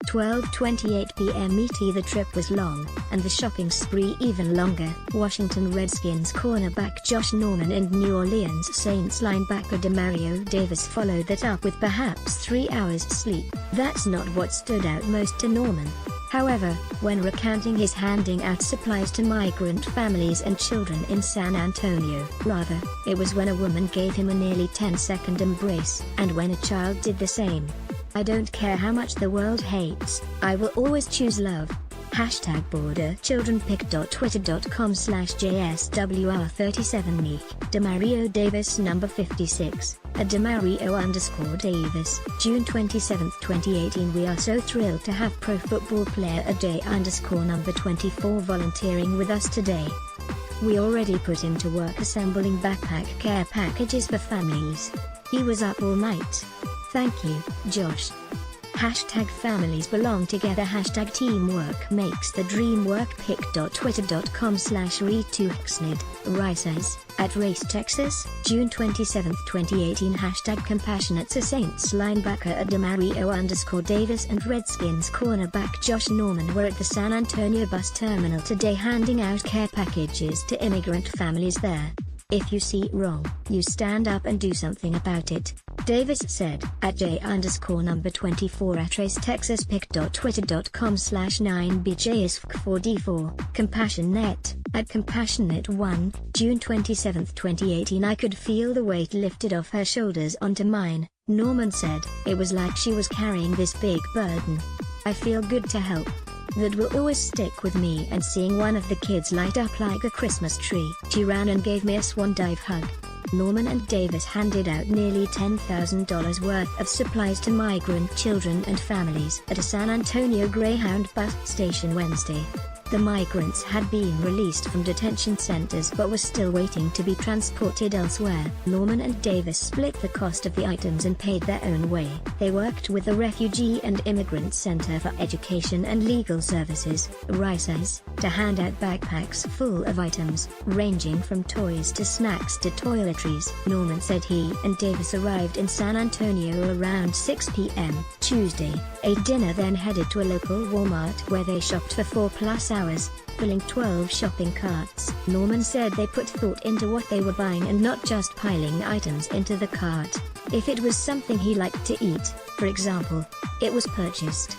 12:28 p.m. ETThe trip was long, and the shopping spree even longer. Washington Redskins cornerback Josh Norman and New Orleans Saints linebacker Demario Davis followed that up with perhaps 3 hours sleep. That's not what stood out most to Norman. However, when recounting his handing out supplies to migrant families and children in San Antonio, rather, it was when a woman gave him a nearly 10-second embrace, and when a child did the same. "I don't care how much the world hates, I will always choose love." #borderchildrenpic.twitter.com/JSWR37 Demario Davis number 56, @Demario_Davis, June 27, 2018. We are so thrilled to have pro football player @J_number 24 volunteering with us today. We already put him to work assembling backpack care packages for families. He was up all night. Thank you, Josh. #families belong together. #teamwork makes the dream work. pic.twitter.com/retweetsnid, Rices, @Race Texas, June 27, 2018. #compassionate Saints linebacker @Demario_Davis and Redskins cornerback Josh Norman were at the San Antonio bus terminal today handing out care packages to immigrant families there. "If you see wrong, you stand up and do something about it," Davis said, @J_number 24 @Race Texas. pic.twitter.com/9BJSFC4D4, Compassionate, @Compassionate1, June 27, 2018. "I could feel the weight lifted off her shoulders onto mine," Norman said. "It was like she was carrying this big burden. I feel good to help. That will always stick with me." And seeing one of the kids light up like a Christmas tree, she ran and gave me a swan dive hug. Norman and Davis handed out nearly $10,000 worth of supplies to migrant children and families at a San Antonio Greyhound bus station Wednesday. The migrants had been released from detention centers but were still waiting to be transported elsewhere. Norman and Davis split the cost of the items and paid their own way. They worked with the Refugee and Immigrant Center for Education and Legal Services, RICES, to hand out backpacks full of items, ranging from toys to snacks to toiletries. Norman said he and Davis arrived in San Antonio around 6 p.m. Tuesday, ate dinner, then headed to a local Walmart where they shopped for 4+ hours, filling 12 shopping carts. Norman said they put thought into what they were buying and not just piling items into the cart. If it was something he liked to eat, for example, it was purchased.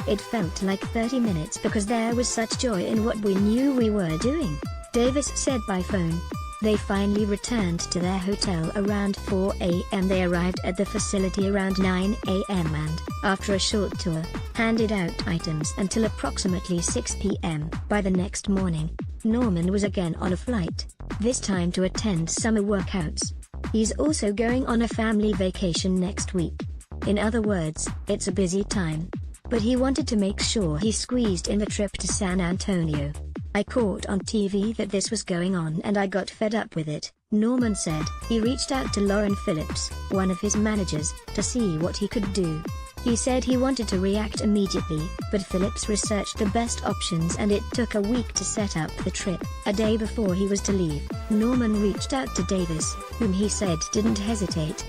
"It felt like 30 minutes because there was such joy in what we knew we were doing," Davis said by phone. They finally returned to their hotel around 4 a.m. They arrived at the facility around 9 a.m. and, after a short tour, handed out items until approximately 6 p.m. By the next morning, Norman was again on a flight, this time to attend summer workouts. He's also going on a family vacation next week. In other words, it's a busy time. But he wanted to make sure he squeezed in the trip to San Antonio. "I caught on TV that this was going on and I got fed up with it," Norman said. He reached out to Lauren Phillips, one of his managers, to see what he could do. He said he wanted to react immediately, but Phillips researched the best options and it took a week to set up the trip. A day before he was to leave, Norman reached out to Davis, whom he said didn't hesitate.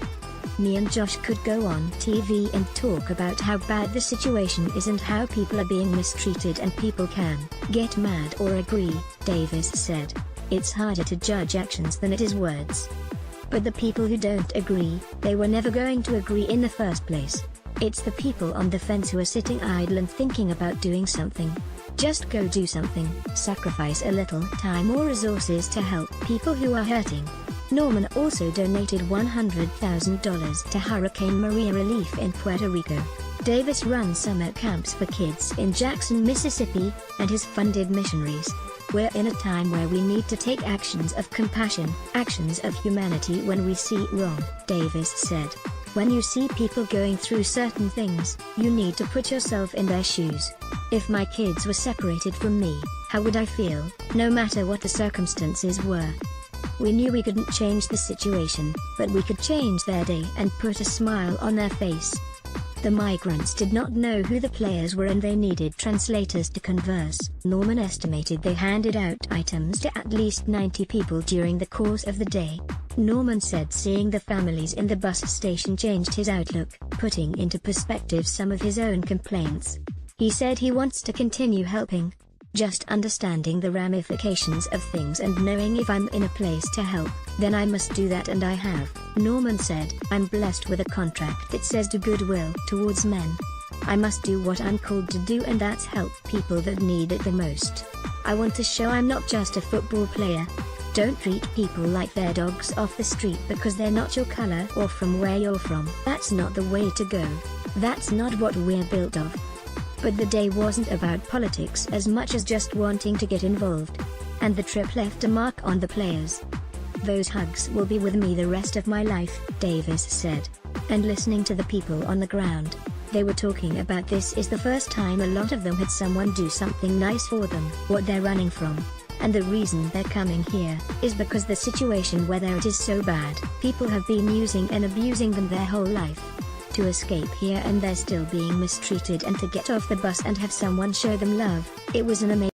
"Me and Josh could go on TV and talk about how bad the situation is and how people are being mistreated and people can get mad or agree," Davis said. "It's harder to judge actions than it is words. But the people who don't agree, they were never going to agree in the first place. It's the people on the fence who are sitting idle and thinking about doing something. Just go do something, sacrifice a little time or resources to help people who are hurting." Norman also donated $100,000 to Hurricane Maria relief in Puerto Rico. Davis runs summer camps for kids in Jackson, Mississippi, and has funded missionaries. "We're in a time where we need to take actions of compassion, actions of humanity when we see wrong," Davis said. "When you see people going through certain things, you need to put yourself in their shoes. If my kids were separated from me, how would I feel, no matter what the circumstances were? We knew we couldn't change the situation, but we could change their day and put a smile on their face." The migrants did not know who the players were and they needed translators to converse. Norman estimated they handed out items to at least 90 people during the course of the day. Norman said seeing the families in the bus station changed his outlook, putting into perspective some of his own complaints. He said he wants to continue helping. Just understanding the ramifications of things and knowing if I'm in a place to help, then I must do that, and I have. Norman said, I'm blessed with a contract that says do goodwill towards men. I must do what I'm called to do, and that's help people that need it the most. I want to show I'm not just a football player. Don't treat people like they're dogs off the street because they're not your color or from where you're from. That's not the way to go. That's not what we're built of. But the day wasn't about politics as much as just wanting to get involved. And the trip left a mark on the players. Those hugs will be with me the rest of my life, Davis said. And listening to the people on the ground, they were talking about this is the first time a lot of them had someone do something nice for them. What they're running from, and the reason they're coming here, is because the situation whether it is so bad, people have been using and abusing them their whole life. To escape here and they're still being mistreated, and to get off the bus and have someone show them love, it was an amazing